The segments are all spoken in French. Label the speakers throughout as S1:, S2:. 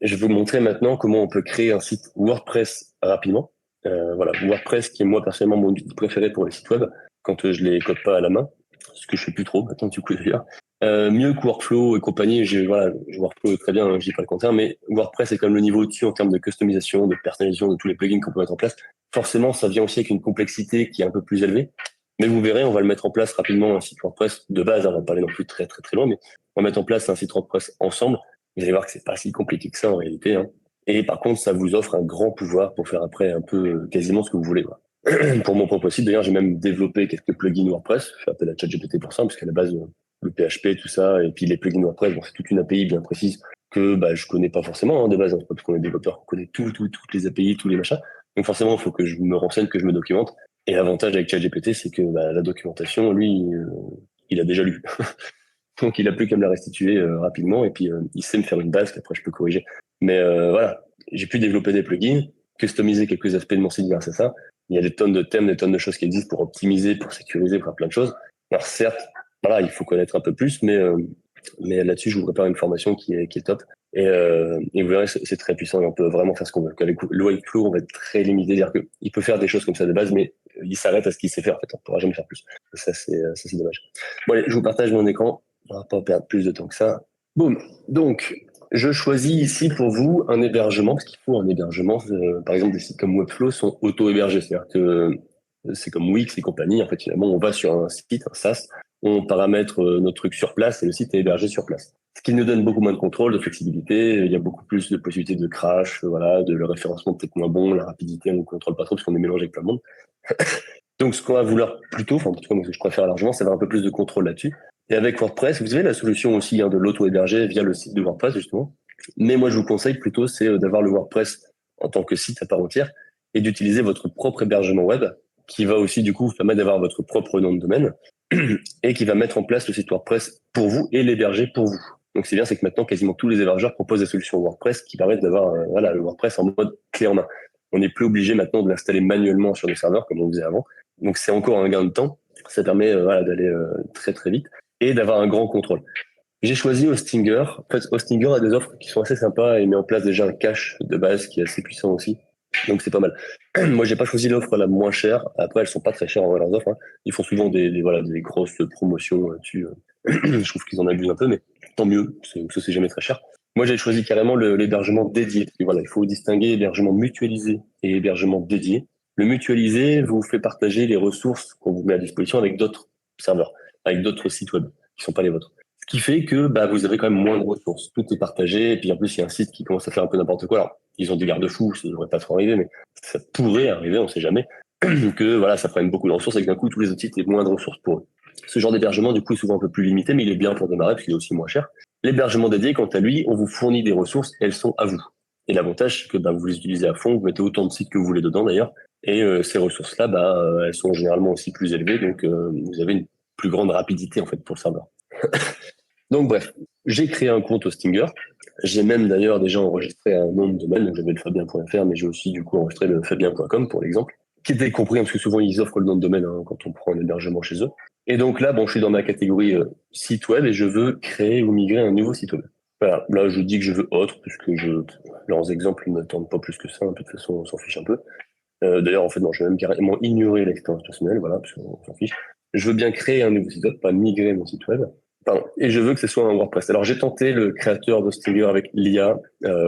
S1: Je vais vous montrer maintenant comment on peut créer un site WordPress rapidement. Voilà, WordPress qui est moi personnellement mon outil préféré pour les sites web quand je les code pas à la main, ce que je fais plus trop maintenant du coup d'ailleurs. Mieux que Workflow et compagnie, voilà, Workflow est très bien, hein, je dis pas le contraire, mais WordPress est quand même le niveau au-dessus en termes de customisation, de personnalisation de tous les plugins qu'on peut mettre en place. Forcément, ça vient aussi avec une complexité qui est un peu plus élevée, mais vous verrez, on va le mettre en place rapidement un site WordPress de base, hein, on va pas aller non plus très très très loin, mais on va mettre en place un site WordPress ensemble. Vous allez voir que c'est pas si compliqué que ça en réalité, hein. Et par contre, ça vous offre un grand pouvoir pour faire après un peu quasiment ce que vous voulez, quoi. Pour mon propre site, d'ailleurs, j'ai même développé quelques plugins WordPress. Je fais appel à ChatGPT pour ça, parce qu'à la base, le PHP, tout ça, et puis les plugins WordPress, bon, c'est toute une API bien précise que je connais pas forcément, hein, de base. Hein. C'est pas parce qu'on est développeur qu'on connaît toutes les API, tous les machins. Donc forcément, il faut que je me renseigne, que je me documente. Et l'avantage avec ChatGPT, c'est que la documentation, lui, il a déjà lu. Donc il a plus qu'à me la restituer rapidement, et puis il sait me faire une base qu'après je peux corriger. Mais voilà, j'ai pu développer des plugins, customiser quelques aspects de mon site grâce à ça. Il y a des tonnes de thèmes, des tonnes de choses qui existent pour optimiser, pour sécuriser, pour faire plein de choses. Alors certes, voilà, il faut connaître un peu plus, mais là-dessus, je vous prépare une formation qui est top. Et vous verrez, c'est très puissant et on peut vraiment faire ce qu'on veut. Avec le Workflow, on va être très limité. C'est-à-dire qu'il peut faire des choses comme ça de base, mais il s'arrête à ce qu'il sait faire. En fait, on ne pourra jamais faire plus. Ça, c'est dommage. Bon, allez, je vous partage mon écran. On va pas perdre plus de temps que ça. Boum. Donc, je choisis ici pour vous un hébergement, parce qu'il faut un hébergement. Par exemple, des sites comme Webflow sont auto-hébergés. C'est-à-dire que c'est comme Wix et compagnie. En fait, finalement, on va sur un site, un SaaS, on paramètre notre truc sur place et le site est hébergé sur place. Ce qui nous donne beaucoup moins de contrôle, de flexibilité. Il y a beaucoup plus de possibilités de crash, voilà, de le référencement peut-être moins bon, la rapidité, on ne contrôle pas trop parce qu'on est mélangé avec plein de monde. Donc, ce qu'on va vouloir plutôt, enfin, en tout cas, moi, ce que je préfère largement, c'est avoir un peu plus de contrôle là-dessus. Et avec WordPress, vous avez la solution aussi de l'auto-héberger via le site de WordPress, justement. Mais moi, je vous conseille plutôt, c'est d'avoir le WordPress en tant que site à part entière et d'utiliser votre propre hébergement web qui va aussi, du coup, vous permettre d'avoir votre propre nom de domaine et qui va mettre en place le site WordPress pour vous et l'héberger pour vous. Donc, c'est bien, c'est que maintenant, quasiment tous les hébergeurs proposent des solutions WordPress qui permettent d'avoir voilà, le WordPress en mode clé en main. On n'est plus obligé maintenant de l'installer manuellement sur des serveurs comme on faisait avant. Donc, c'est encore un gain de temps. Ça permet voilà, d'aller très, très vite et d'avoir un grand contrôle. J'ai choisi Hostinger. En fait, Hostinger a des offres qui sont assez sympas et met en place déjà un cache de base qui est assez puissant aussi. Donc c'est pas mal. Moi, j'ai pas choisi l'offre la moins chère. Après, elles sont pas très chères en vrai, leurs offres, hein. Ils font souvent voilà, des grosses promotions là-dessus. Je trouve qu'ils en abusent un peu, mais tant mieux. C'est jamais très cher. Moi, j'ai choisi carrément l'hébergement dédié. Et voilà, il faut distinguer hébergement mutualisé et hébergement dédié. Le mutualisé vous fait partager les ressources qu'on vous met à disposition avec d'autres serveurs, avec d'autres sites web qui sont pas les vôtres. Ce qui fait que vous avez quand même moins de ressources. Tout est partagé. Et puis en plus, il y a un site qui commence à faire un peu n'importe quoi. Alors, ils ont des garde-fous, ça devrait pas trop arriver, mais ça pourrait arriver, on sait jamais, que voilà, ça prenne beaucoup de ressources et que d'un coup, tous les autres sites aient moins de ressources pour eux. Ce genre d'hébergement, du coup, est souvent un peu plus limité, mais il est bien pour démarrer parce qu'il est aussi moins cher. L'hébergement dédié, quant à lui, on vous fournit des ressources, elles sont à vous. Et l'avantage, c'est que vous les utilisez à fond, vous mettez autant de sites que vous voulez dedans d'ailleurs, et ces ressources-là, elles sont généralement aussi plus élevées, donc vous avez une plus grande rapidité en fait pour le serveur. Donc bref, j'ai créé un compte au Stinger. J'ai même d'ailleurs déjà enregistré un nom de domaine, donc j'avais le fabien.fr, mais j'ai aussi du coup enregistré le fabien.com pour l'exemple, qui était compris, hein, parce que souvent ils offrent le nom de domaine hein, quand on prend un hébergement chez eux. Et donc là, bon, je suis dans ma catégorie site web et je veux créer ou migrer un nouveau site web. Voilà, là je dis que je veux autre, puisque leurs exemples ne m'attendent pas plus que ça, hein, de toute façon on s'en fiche un peu. D'ailleurs, en fait, non, je vais même carrément ignorer l'expérience personnelle, voilà, parce qu'on s'en fiche. Je veux bien créer un nouveau site web, pas migrer mon site web. Pardon. Et je veux que ce soit un WordPress. Alors, j'ai tenté le créateur d'Hostinger avec l'IA.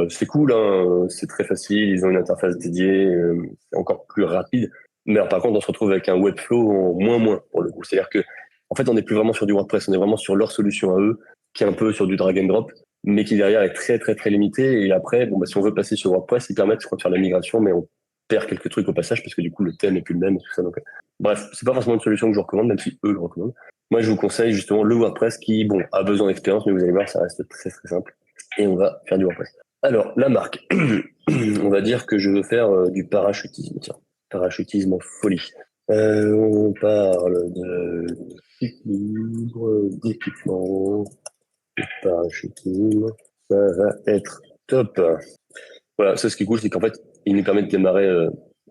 S1: C'est cool, hein, c'est très facile, ils ont une interface dédiée, c'est encore plus rapide. Mais alors, par contre, on se retrouve avec un Webflow en moins, pour le coup. C'est-à-dire que, en fait, on n'est plus vraiment sur du WordPress, on est vraiment sur leur solution à eux, qui est un peu sur du drag and drop, mais qui derrière est très, très, très limité. Et après, bon, si on veut passer sur WordPress, ils permettent, je crois, de faire la migration, mais on perd quelques trucs au passage parce que du coup le thème est plus le même et tout ça. Donc, bref, c'est pas forcément une solution que je vous recommande, même si eux le recommandent. Moi, je vous conseille justement le WordPress qui, bon, a besoin d'expérience, mais vous allez voir, ça reste très très simple. Et on va faire du WordPress. Alors, la marque, on va dire que je veux faire du parachutisme. Tiens, parachutisme en folie. On parle de d'équilibre, d'équipement, de parachutisme. Ça va être top. Voilà, ça, ce qui est cool, c'est qu'en fait, il nous permet de démarrer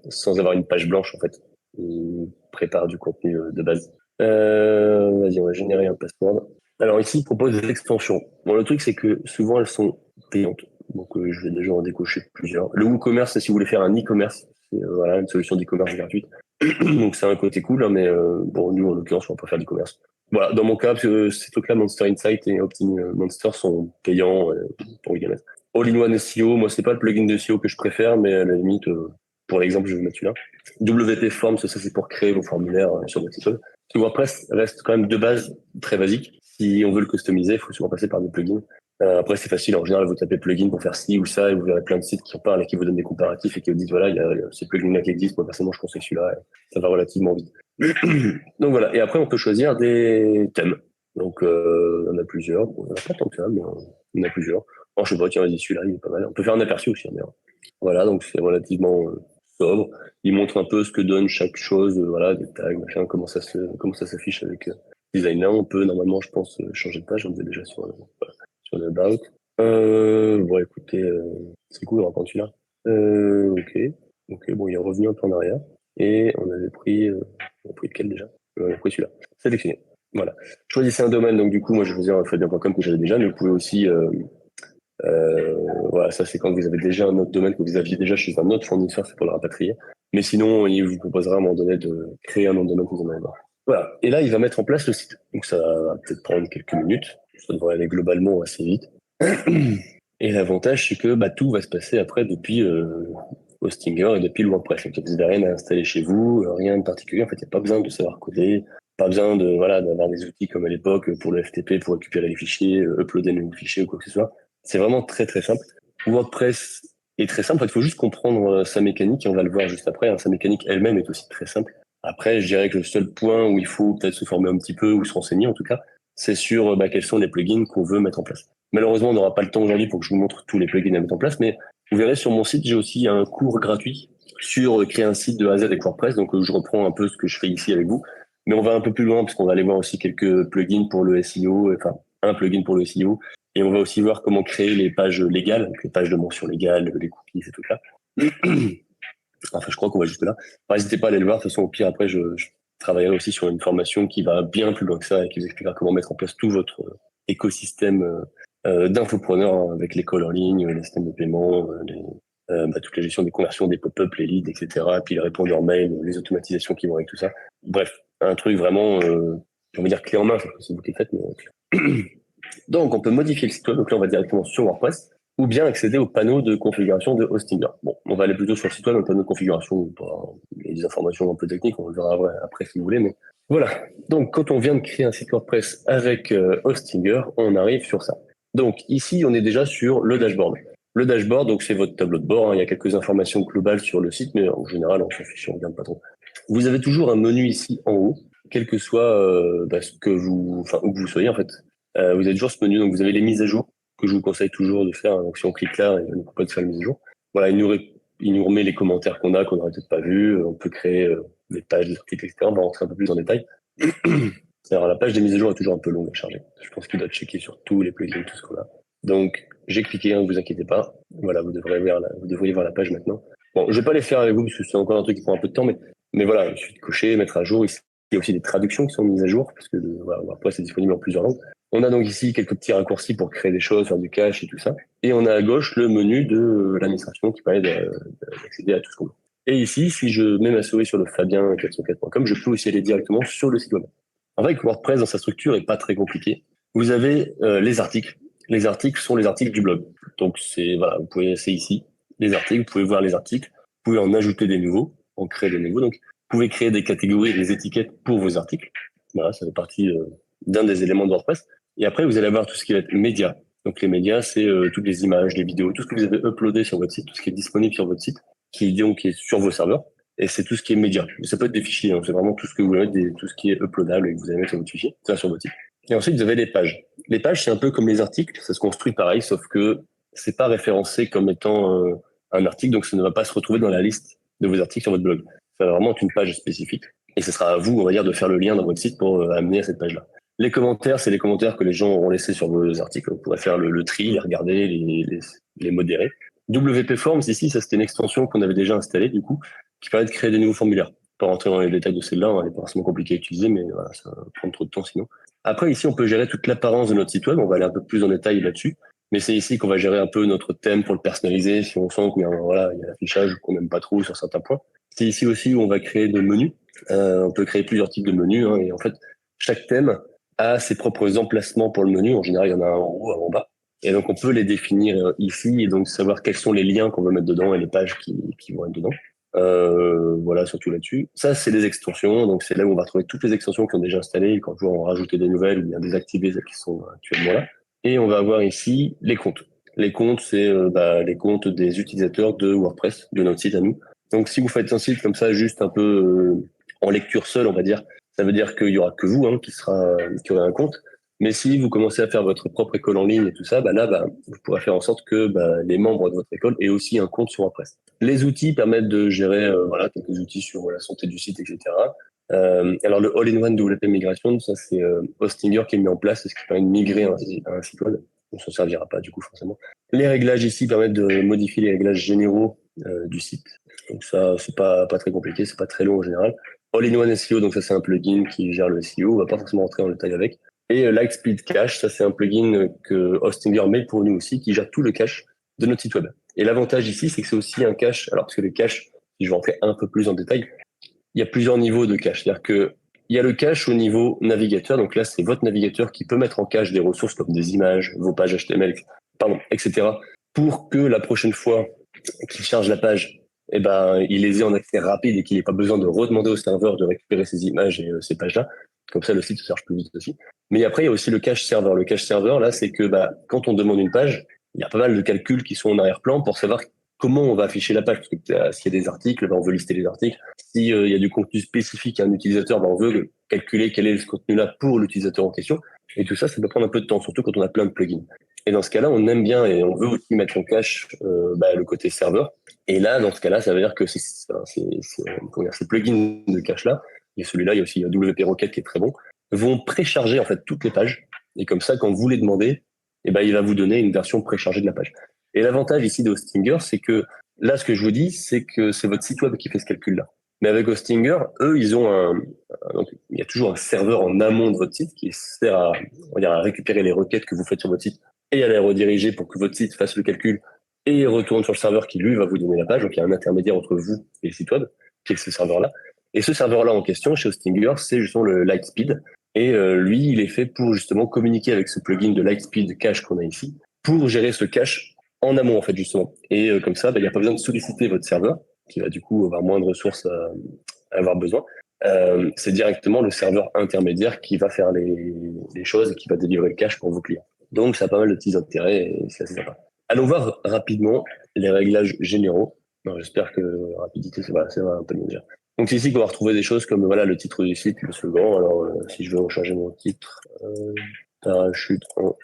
S1: sans avoir une page blanche, en fait. Il prépare du contenu de base. Vas-y, on va générer un password. Alors ici, il propose des extensions. Bon, le truc, c'est que souvent, elles sont payantes. Donc, je vais déjà en décocher plusieurs. Le WooCommerce, c'est si vous voulez faire un e-commerce. C'est voilà, une solution d'e-commerce gratuite. Donc, c'est un côté cool, hein, mais bon, nous, en l'occurrence, on va pas faire d'e-commerce. Voilà, dans mon cas, parce que ces trucs-là, Monster Insight et Monster sont payants pour Wikimate. All-in-One SEO, moi, c'est pas le plugin de SEO que je préfère, mais à la limite, pour l'exemple, je vais vous mettre celui-là. WP Forms, ça, c'est pour créer vos formulaires sur votre site web. WordPress reste quand même de base très basique. Si on veut le customiser, il faut souvent passer par des plugins. Après, c'est facile. En général, vous tapez plugin pour faire ci ou ça et vous verrez plein de sites qui en parlent et qui vous donnent des comparatifs et qui vous disent, voilà, il y a ces plugins-là qui existent. Moi, personnellement, je conseille celui-là. Et ça va relativement vite. Donc voilà. Et après, on peut choisir des thèmes. Donc, on a plusieurs. On n'a pas tant que ça, mais on a plusieurs. Oh, je sais pas, tiens, vas-y, celui-là, il est pas mal. On peut faire un aperçu aussi, hein, d'ailleurs. Voilà, donc c'est relativement sobre. Il montre un peu ce que donne chaque chose, voilà, des tags, machin, comment ça s'affiche avec designer. On peut normalement, je pense, changer de page. On est déjà voilà, sur le about. Bon, écoutez, c'est cool, on va prendre celui-là. Ok. Ok, bon, il est revenu un peu en arrière. Et on a pris lequel déjà? On a pris celui-là. Sélectionné. Voilà. Choisissez un domaine. Donc, du coup, moi, je vais choisir fabien.com que j'avais déjà, mais vous pouvez aussi, voilà, ça, c'est quand vous avez déjà un autre domaine que vous aviez déjà chez un autre fournisseur, c'est pour le rapatrier. Mais sinon, il vous proposera à un moment donné de créer un nom de domaine que vous en avez marre. Voilà. Et là, il va mettre en place le site. Donc, ça va peut-être prendre quelques minutes. Ça devrait aller globalement assez vite. Et l'avantage, c'est que tout va se passer après depuis Hostinger et depuis le WordPress. Donc, vous n'avez rien à installer chez vous, rien de particulier. En fait, il n'y a pas besoin de savoir coder, pas besoin de voilà d'avoir des outils comme à l'époque pour le FTP pour récupérer les fichiers, uploader les fichiers ou quoi que ce soit. C'est vraiment très très simple. WordPress est très simple. En fait, il faut juste comprendre sa mécanique et on va le voir juste après. Hein. Sa mécanique elle-même est aussi très simple. Après, je dirais que le seul point où il faut peut-être se former un petit peu ou se renseigner en tout cas, c'est sur quels sont les plugins qu'on veut mettre en place. Malheureusement, on n'aura pas le temps aujourd'hui pour que je vous montre tous les plugins à mettre en place, mais vous verrez sur mon site, j'ai aussi un cours gratuit sur créer un site de A à Z avec WordPress. Donc, je reprends un peu ce que je fais ici avec vous, mais on va un peu plus loin parce qu'on va aller voir aussi quelques plugins pour le SEO, enfin un plugin pour le SEO, et on va aussi voir comment créer les pages légales, donc les pages de mention légale, les cookies et tout là. Enfin, je crois qu'on va jusque là. Enfin, n'hésitez pas à aller le voir. De toute façon, au pire, après, je travaillerai aussi sur une formation qui va bien plus loin que ça et qui vous expliquera comment mettre en place tout votre écosystème d'infopreneurs hein, avec l'école en ligne, les systèmes de paiement, toute la gestion des conversions, des pop-up, les leads, etc. Puis les répondeurs mail, les automatisations qui vont avec tout ça. Bref, un truc vraiment, j'ai envie de dire clé en main, c'est vous qui le faites, mais donc, on peut modifier le site web. Donc là, on va directement sur WordPress ou bien accéder au panneau de configuration de Hostinger. Bon, on va aller plutôt sur le site web, le panneau de configuration. Il y a des informations un peu techniques, on le verra après si vous voulez. Mais voilà. Donc, quand on vient de créer un site WordPress avec Hostinger, on arrive sur ça. Donc, ici, on est déjà sur le dashboard. Le dashboard, donc c'est votre tableau de bord. Hein. Il y a quelques informations globales sur le site, mais en général, on s'en fiche, on regarde pas trop. Vous avez toujours un menu ici en haut, quel que soit ce que où que vous soyez en fait. Vous avez toujours ce menu, donc vous avez les mises à jour que je vous conseille toujours de faire. Donc si on clique là, il nous propose de faire les mises à jour. Voilà, il nous remet les commentaires qu'on n'aurait peut-être pas vus. On peut créer des pages, des articles, etc. On va rentrer un peu plus en détail. Alors la page des mises à jour est toujours un peu longue à charger. Je pense qu'il doit checker sur tous les plugins, tout ce qu'on a. Donc j'ai cliqué, ne vous inquiétez pas. Voilà, vous devriez voir la page maintenant. Bon, je vais pas les faire avec vous parce que c'est encore un truc qui prend un peu de temps, mais voilà, il suffit de cocher, mettre à jour. Ici, il y a aussi des traductions qui sont mises à jour parce que voilà, après c'est disponible en plusieurs langues. On a donc ici quelques petits raccourcis pour créer des choses, faire du cache et tout ça. Et on a à gauche le menu de l'administration qui permet d'accéder à tout ce qu'on veut. Et ici, si je mets ma souris sur le fabien404.com, je peux aussi aller directement sur le site web. En fait, WordPress, dans sa structure, est pas très compliqué. Vous avez les articles. Les articles sont les articles du blog. Donc, voilà, vous pouvez essayer ici les articles, vous pouvez voir les articles, vous pouvez en ajouter des nouveaux, en créer des nouveaux. Donc, vous pouvez créer des catégories, des étiquettes pour vos articles. Voilà, ça fait partie d'un des éléments de WordPress. Et après, vous allez avoir tout ce qui va être médias. Donc, les médias, c'est toutes les images, les vidéos, tout ce que vous avez uploadé sur votre site, tout ce qui est disponible sur votre site, qui est sur vos serveurs. Et c'est tout ce qui est média. Ça peut être des fichiers, hein. C'est vraiment tout ce que vous voulez mettre, tout ce qui est uploadable et que vous allez mettre sur votre fichier, ça sur votre site. Et ensuite, vous avez les pages. Les pages, c'est un peu comme les articles, ça se construit pareil, sauf que c'est pas référencé comme étant un article, donc ça ne va pas se retrouver dans la liste de vos articles sur votre blog. Ça va vraiment être une page spécifique. Et ce sera à vous, on va dire, de faire le lien dans votre site pour amener à cette page-là. Les commentaires, c'est les commentaires que les gens auront laissés sur vos articles. Vous pourrez faire le tri, les regarder, les modérer. WP Forms, ici, ça c'était une extension qu'on avait déjà installée, du coup, qui permet de créer des nouveaux formulaires. Pas rentrer dans les détails de celle-là, hein, elle n'est pas forcément compliquée à utiliser, mais voilà, ça va prendre trop de temps sinon. Après, ici, on peut gérer toute l'apparence de notre site web. On va aller un peu plus en détail là-dessus. Mais c'est ici qu'on va gérer un peu notre thème pour le personnaliser, si on sent qu'il y a, voilà, il y a l'affichage qu'on n'aime pas trop sur certains points. C'est ici aussi où on va créer des menus. On peut créer plusieurs types de menus, hein, et en fait, chaque thème a ses propres emplacements pour le menu. En général, il y en a un en haut, un en bas. Et donc, on peut les définir ici et donc savoir quels sont les liens qu'on veut mettre dedans et les pages qui vont être dedans. Voilà, surtout là-dessus. Ça, c'est les extensions. Donc, c'est là où on va retrouver toutes les extensions qui ont déjà installées. Et quand on veut en rajouter des nouvelles ou bien désactiver celles qui sont actuellement là. Et on va avoir ici les comptes. Les comptes, c'est les comptes des utilisateurs de WordPress, de notre site à nous. Donc, si vous faites un site comme ça, juste un peu en lecture seule, on va dire, ça veut dire qu'il y aura que vous qui aurez un compte. Mais si vous commencez à faire votre propre école en ligne et tout ça, vous pourrez faire en sorte que les membres de votre école aient aussi un compte sur WordPress. Les outils permettent de gérer quelques outils sur la santé du site, etc. Alors le All-in-One WP Migration, ça c'est Hostinger qui est mis en place, c'est ce qui permet de migrer un site web. On s'en servira pas du coup forcément. Les réglages ici permettent de modifier les réglages généraux du site. Donc ça, c'est pas très compliqué, c'est pas très long en général. All-in-One SEO, donc ça c'est un plugin qui gère le SEO, on va pas forcément rentrer en détail avec. Et Lightspeed Cache, ça c'est un plugin que Hostinger met pour nous aussi, qui gère tout le cache de notre site web. Et l'avantage ici, c'est que c'est aussi un cache, alors parce que le cache, si je vais rentrer un peu plus en détail, il y a plusieurs niveaux de cache. C'est-à-dire que il y a le cache au niveau navigateur. Donc là, c'est votre navigateur qui peut mettre en cache des ressources comme des images, vos pages HTML, etc. pour que la prochaine fois qu'il charge la page, il les ait en accès rapide et qu'il n'ait pas besoin de redemander au serveur de récupérer ces images et ces pages-là. Comme ça, le site se charge plus vite aussi. Mais après, il y a aussi le cache serveur. Le cache serveur, là, c'est que quand on demande une page, il y a pas mal de calculs qui sont en arrière-plan pour savoir comment on va afficher la page. Parce que s'il y a des articles, on veut lister les articles. S'il y a du contenu spécifique à un utilisateur, on veut calculer quel est ce contenu-là pour l'utilisateur en question. Et tout ça, ça peut prendre un peu de temps, surtout quand on a plein de plugins. Et dans ce cas-là, on aime bien et on veut aussi mettre en cache le côté serveur. Et là, dans ce cas-là, ça veut dire que ces plugins de cache-là, et celui-là, il y a aussi WP Rocket qui est très bon, vont précharger en fait toutes les pages. Et comme ça, quand vous les demandez, il va vous donner une version préchargée de la page. Et l'avantage ici de Hostinger, c'est que là, ce que je vous dis, c'est que c'est votre site web qui fait ce calcul-là. Mais avec Hostinger, eux, ils ont donc, il y a toujours un serveur en amont de votre site qui sert à récupérer les requêtes que vous faites sur votre site et à les rediriger pour que votre site fasse le calcul et retourne sur le serveur qui, lui, va vous donner la page. Donc, il y a un intermédiaire entre vous et le site web, qui est ce serveur-là. Et ce serveur-là en question, chez Hostinger, c'est justement le Lightspeed. Et lui, il est fait pour justement communiquer avec ce plugin de Lightspeed Cache qu'on a ici, pour gérer ce cache en amont, en fait, justement. Et comme ça, il n'y a pas besoin de solliciter votre serveur, qui va du coup avoir moins de ressources à avoir besoin. C'est directement le serveur intermédiaire qui va faire les choses et qui va délivrer le cache pour vos clients. Donc, ça a pas mal de petits intérêts et c'est assez sympa. Allons voir rapidement les réglages généraux. J'espère que rapidité, c'est un peu mieux déjà. Donc, c'est ici qu'on va retrouver des choses comme le titre du site, le slogan. Alors, si je veux changer mon titre, parachute en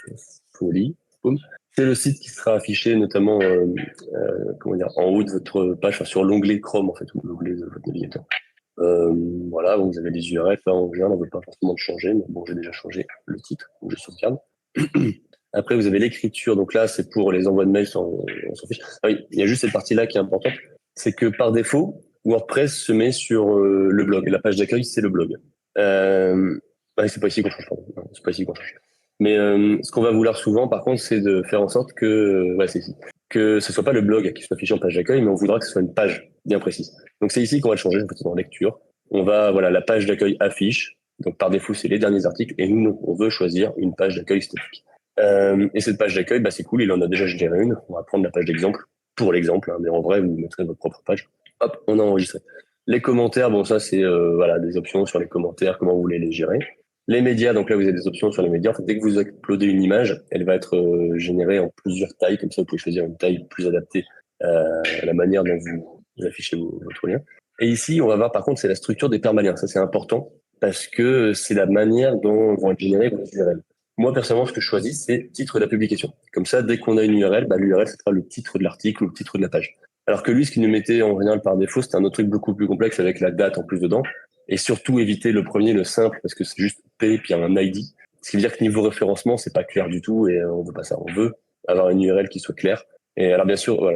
S1: folie, boum. C'est le site qui sera affiché notamment en haut de votre page, enfin, sur l'onglet Chrome en fait, ou l'onglet de votre navigateur. Voilà, vous avez les URL, là en général on ne veut pas forcément le changer, mais bon j'ai déjà changé le titre, donc je sauvegarde. Après vous avez l'écriture, donc là c'est pour les envois de mails, on s'en fiche. Ah oui, il y a juste cette partie-là qui est importante, c'est que par défaut, WordPress se met sur le blog, la page d'accueil c'est le blog. C'est pas ici qu'on change, pardon. Non, c'est pas ici qu'on change. Mais ce qu'on va vouloir souvent, par contre, c'est de faire en sorte c'est ici, que ce soit pas le blog qui soit affiché en page d'accueil, mais on voudra que ce soit une page bien précise. Donc c'est ici qu'on va le changer, en fait, dans lecture. On va, la page d'accueil affiche. Donc par défaut, c'est les derniers articles, et nous, on veut choisir une page d'accueil statique. Et cette page d'accueil, c'est cool, il en a déjà généré une. On va prendre la page d'exemple pour l'exemple, hein, mais en vrai, vous mettrez votre propre page. Hop, on a enregistré. Les commentaires, bon ça c'est des options sur les commentaires, comment vous voulez les gérer. Les médias, donc là vous avez des options sur les médias. En fait, dès que vous uploadez une image, elle va être générée en plusieurs tailles, comme ça vous pouvez choisir une taille plus adaptée à la manière dont vous affichez votre lien. Et ici, on va voir par contre, c'est la structure des permaliens. Ça c'est important parce que c'est la manière dont vont être générés vos URL. Moi personnellement, ce que je choisis, c'est titre de la publication. Comme ça, dès qu'on a une URL, l'URL ce sera le titre de l'article ou le titre de la page. Alors que lui, ce qu'il nous mettait en général par défaut, c'était un autre truc beaucoup plus complexe avec la date en plus dedans. Et surtout éviter le premier, le simple, parce que c'est juste P puis un ID. Ce qui veut dire que niveau référencement, c'est pas clair du tout et on veut pas ça. On veut avoir une URL qui soit claire. Et alors bien sûr,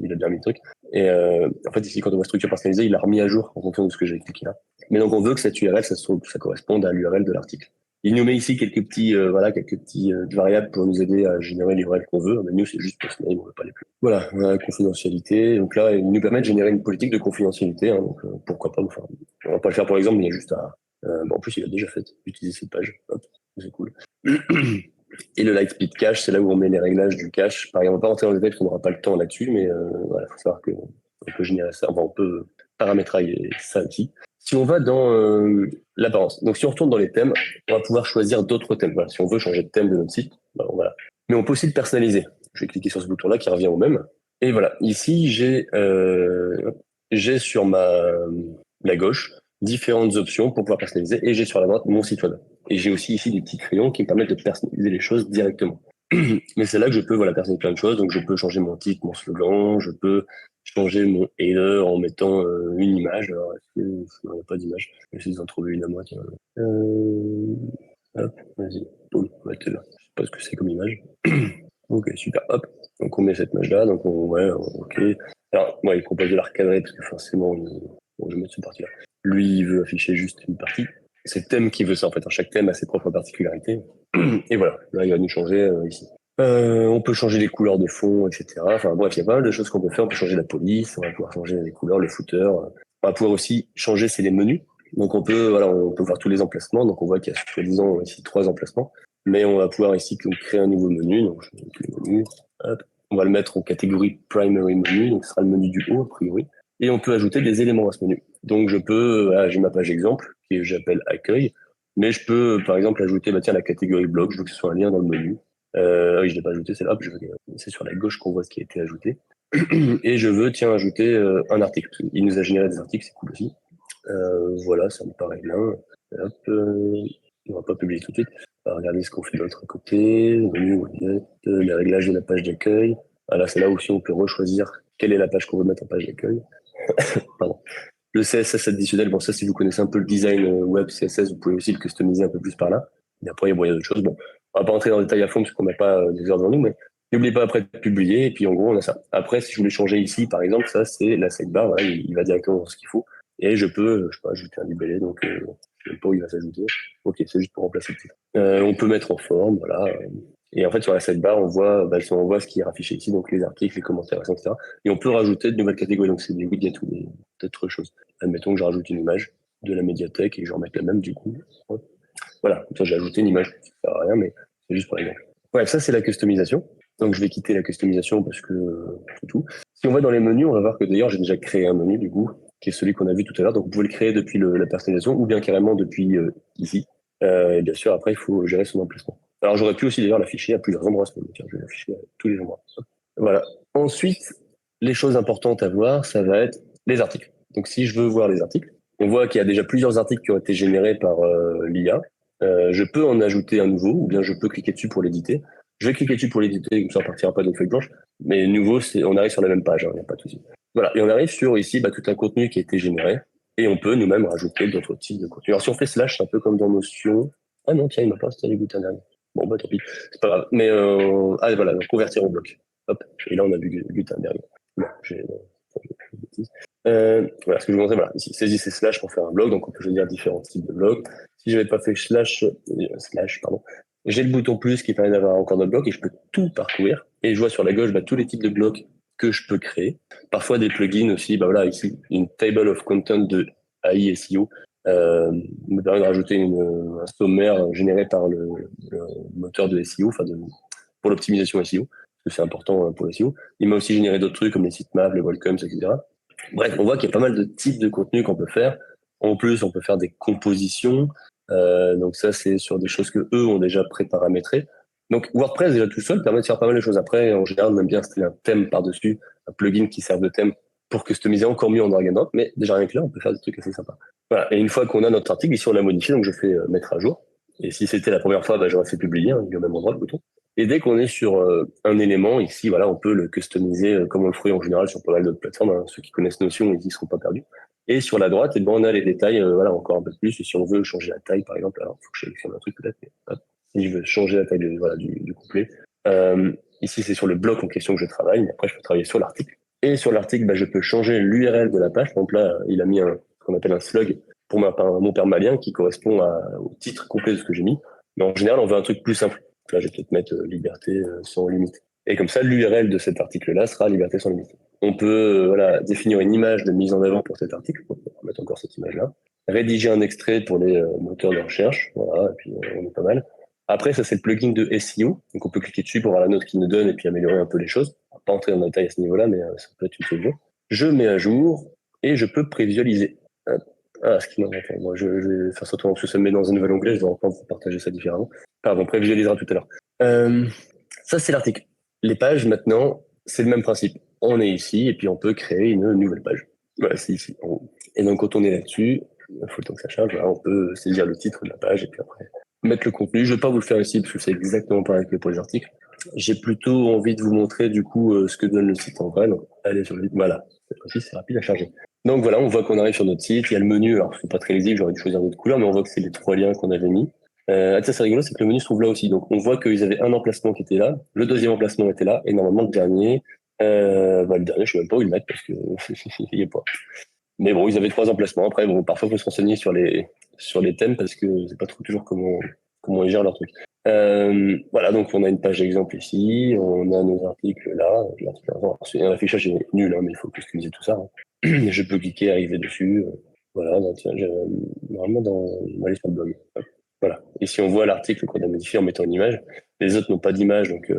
S1: il a bien mis le truc. Et en fait ici, quand on voit structure personnalisée, il a remis à jour en fonction de ce que j'ai expliqué là. Mais donc on veut que cette URL, ça corresponde à l'URL de l'article. Il nous met ici quelques petits variables pour nous aider à générer les URL qu'on veut. Mais nous, c'est juste personnel, on veut pas les plus. Voilà, confidentialité. Donc là, il nous permet de générer une politique de confidentialité. Hein, donc pourquoi pas. Enfin, on va pas le faire pour exemple, mais il y a juste à. Bon, en plus, il a déjà fait utiliser cette page. Hop, c'est cool. Et le Lightspeed Cache, c'est là où on met les réglages du cache. Pareil, on va pas rentrer dans les détails parce qu'on n'aura pas le temps là-dessus, mais voilà, faut savoir que on peut générer ça. Enfin, on peut paramétrer ça aussi. Si on va dans l'apparence, donc si on retourne dans les thèmes, on va pouvoir choisir d'autres thèmes. Voilà, si on veut changer de thème de notre site, ben, voilà. Mais on peut aussi le personnaliser. Je vais cliquer sur ce bouton-là qui revient au même. Et voilà, ici j'ai sur la gauche différentes options pour pouvoir personnaliser et j'ai sur la droite mon site web. Et j'ai aussi ici des petits crayons qui me permettent de personnaliser les choses directement. Mais c'est là que je peux personnaliser plein de choses. Donc je peux changer mon titre, mon slogan, je peux changer mon header en mettant une image. Alors, est-ce que il n'y a pas d'image? Je vais essayer d'en trouver une à moi. Tiens. Hop, vas-y. Boum, là. Je sais pas ce que c'est comme image. Ok, super. Hop. Donc on met cette image-là. Donc ok. Alors, moi, il propose de la recadrer parce que forcément, bon, je vais mettre cette partie-là. Lui, il veut afficher juste une partie. C'est le thème qui veut ça, en fait. Chaque thème a ses propres particularités. Et voilà. Là, il va nous changer ici. On peut changer les couleurs de fond, etc. Enfin bref, il y a pas mal de choses qu'on peut faire. On peut changer la police, on va pouvoir changer les couleurs, le footer. On va pouvoir aussi changer, c'est les menus. Donc on peut voir tous les emplacements. Donc on voit qu'il y a soi-disant ici 3 emplacements. Mais on va pouvoir ici créer un nouveau menu. Donc je vais mettre le menu. Hop. On va le mettre en catégorie primary menu. Donc ce sera le menu du haut a priori. Et on peut ajouter des éléments à ce menu. Donc j'ai ma page exemple que j'appelle accueil. Mais je peux par exemple ajouter la catégorie blog. Je veux que ce soit un lien dans le menu. Oui, je l'ai pas ajouté, c'est là. C'est sur la gauche qu'on voit ce qui a été ajouté. Et je veux, ajouter un article. Il nous a généré des articles, c'est cool aussi. Voilà, ça me paraît bien. Hop, on va pas publier tout de suite. On va regarder ce qu'on fait de l'autre côté. Menu, widget, les réglages de la page d'accueil. Voilà, c'est là aussi on peut rechoisir quelle est la page qu'on veut mettre en page d'accueil. Pardon. Le CSS additionnel, bon ça si vous connaissez un peu le design web CSS, vous pouvez aussi le customiser un peu plus par là. Et après, il y a d'autres choses. Bon, on va pas rentrer dans le détail à fond parce qu'on n'a pas des heures devant nous, mais n'oubliez pas après de publier. Et puis en gros, on a ça. Après, si je voulais changer ici, par exemple, ça c'est la sidebar, voilà, il va directement dans ce qu'il faut. Et je peux, je sais pas, ajouter un libellé, donc je sais pas où il va s'ajouter. Ok, c'est juste pour remplacer le titre. On peut mettre en forme, voilà. Et en fait, sur la sidebar, on voit ce qui est affiché ici, donc les articles, les commentaires, etc. Et on peut rajouter de nouvelles catégories, donc c'est des widgets ou d'autres choses. Admettons que je rajoute une image de la médiathèque et que je remette la même du coup. Voilà, comme ça j'ai ajouté une image qui ne sert à rien, mais c'est juste pour l'exemple. Ouais, ça c'est la customisation. Donc je vais quitter la customisation parce que c'est tout. Si on va dans les menus, on va voir que d'ailleurs j'ai déjà créé un menu du coup, qui est celui qu'on a vu tout à l'heure. Donc vous pouvez le créer depuis la personnalisation ou bien carrément depuis ici. Et bien sûr, après il faut gérer son emplacement. Alors j'aurais pu aussi d'ailleurs l'afficher à plusieurs endroits ce menu. Tiens, je vais l'afficher à tous les endroits. Voilà. Ensuite, les choses importantes à voir, ça va être les articles. Donc si je veux voir les articles, on voit qu'il y a déjà plusieurs articles qui ont été générés par l'IA. Je peux en ajouter un nouveau, ou bien je peux cliquer dessus pour l'éditer. Je vais cliquer dessus pour l'éditer, comme ça on partira pas d'une feuille blanche. Mais nouveau, on arrive sur la même page, il n'y a pas de souci. Voilà, et on arrive sur ici tout un contenu qui a été généré, et on peut nous-mêmes rajouter d'autres types de contenu. Alors si on fait slash, c'est un peu comme dans Notion. Ah non, tiens, il m'a pas installé Gutenberg. Bon bah tant pis, c'est pas grave. Mais voilà, donc convertir au bloc. Hop, et là on a vu Gutenberg. Non, j'ai voilà, ce que je vous montrer, voilà, ici, saisissez slash pour faire un blog, donc on peut choisir différents types de blogs. Si je n'avais pas fait slash, pardon, j'ai le bouton plus qui permet d'avoir encore notre blog et je peux tout parcourir. Et je vois sur la gauche tous les types de blogs que je peux créer. Parfois des plugins aussi, voilà, ici, une table of content de AI SEO me permet de rajouter un sommaire généré par le moteur de SEO, pour l'optimisation SEO, parce que c'est important pour le SEO. Il m'a aussi généré d'autres trucs comme les sitemaps, les welcomes, etc. Bref, on voit qu'il y a pas mal de types de contenus qu'on peut faire. En plus, on peut faire des compositions. Donc ça, c'est sur des choses que eux ont déjà pré-paramétrées. Donc WordPress déjà tout seul permet de faire pas mal de choses. Après, en général, on aime bien installer un thème par-dessus, un plugin qui sert de thème pour customiser encore mieux en drag and drop. Mais déjà rien que là, on peut faire des trucs assez sympas. Voilà. Et une fois qu'on a notre article, ici on l'a modifié, donc je fais mettre à jour. Et si c'était la première fois, j'aurais fait publier, il est au même endroit le bouton. Et dès qu'on est sur un élément, ici, voilà, on peut le customiser comme on le ferait en général sur pas mal d'autres plateformes. Hein. Ceux qui connaissent Notion, ils y seront pas perdus. Et sur la droite, on a les détails, voilà, encore un peu plus. Et si on veut changer la taille, par exemple, alors, faut que je sélectionne un truc peut-être, mais hop, si je veux changer la taille du couplet. Ici, c'est sur le bloc en question que je travaille, mais après, je peux travailler sur l'article. Et sur l'article, je peux changer l'URL de la page. Par exemple, là, il a mis ce qu'on appelle un slug. un mot permalien qui correspond au titre complet de ce que j'ai mis. Mais en général, on veut un truc plus simple. Là, je vais peut-être mettre liberté sans limite. Et comme ça, l'URL de cet article-là sera liberté sans limite. On peut voilà, définir une image de mise en avant pour cet article. On va mettre encore cette image-là. Rédiger un extrait pour les moteurs de recherche. Voilà, et puis on est pas mal. Après, ça, c'est le plugin de SEO. Donc, on peut cliquer dessus pour voir la note qu'il nous donne et puis améliorer un peu les choses. On va pas entrer en détail à ce niveau-là, mais ça peut être une solution. Je mets à jour et je peux prévisualiser. Ah, ce qui m'embête. Moi, je vais faire ça autrement parce que ça me met dans un nouvel onglet. Je dois encore vous partager ça différemment. Pardon, on prévisualisera tout à l'heure. Ça, c'est l'article. Les pages, maintenant, c'est le même principe. On est ici et puis on peut créer une nouvelle page. Voilà, c'est ici. En haut. Et donc, quand on est là-dessus, il faut le temps que ça charge. Voilà, on peut saisir le titre de la page et puis après mettre le contenu. Je vais pas vous le faire ici parce que c'est exactement pareil que pour les articles. J'ai plutôt envie de vous montrer du coup ce que donne le site en vrai. Donc, allez sur le site. Voilà, cette fois-ci, c'est rapide à charger. Donc voilà, on voit qu'on arrive sur notre site. Il y a le menu. Alors, c'est pas très lisible. J'aurais dû choisir d'autres couleurs, mais on voit que c'est les 3 liens qu'on avait mis. Ça, c'est rigolo, c'est que le menu se trouve là aussi. Donc, on voit qu'ils avaient un emplacement qui était là, le deuxième emplacement était là, et normalement, le dernier, je sais même pas où ils le mettent parce que il y est pas. Mais bon, ils avaient 3 emplacements. Après, bon, parfois, il faut se renseigner sur les thèmes parce que c'est pas trop toujours comment ils gèrent leur truc. Voilà, donc on a une page exemple ici, on a nos articles là. C'est un affichage est nul, hein, mais il faut customiser tout ça. Hein. Je peux cliquer, arriver dessus. Voilà, donc, tiens, normalement, on va aller sur le blog. Voilà. Ici, on voit l'article qu'on a modifié en mettant une image. Les autres n'ont pas d'image, donc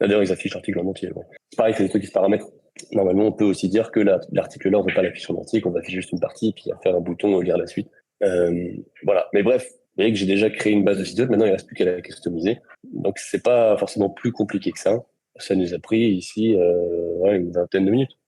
S1: d'ailleurs, ils affichent l'article en entier. Ouais. C'est pareil, c'est des trucs qui se paramètrent. Normalement, on peut aussi dire que l'article là, on ne veut pas l'afficher en entier, qu'on va afficher juste une partie, puis faire un bouton lire la suite. Voilà. Mais bref, vous voyez que j'ai déjà créé une base de site web. Maintenant, il ne reste plus qu'à la customiser. Donc, c'est pas forcément plus compliqué que ça. Ça nous a pris ici une vingtaine de minutes.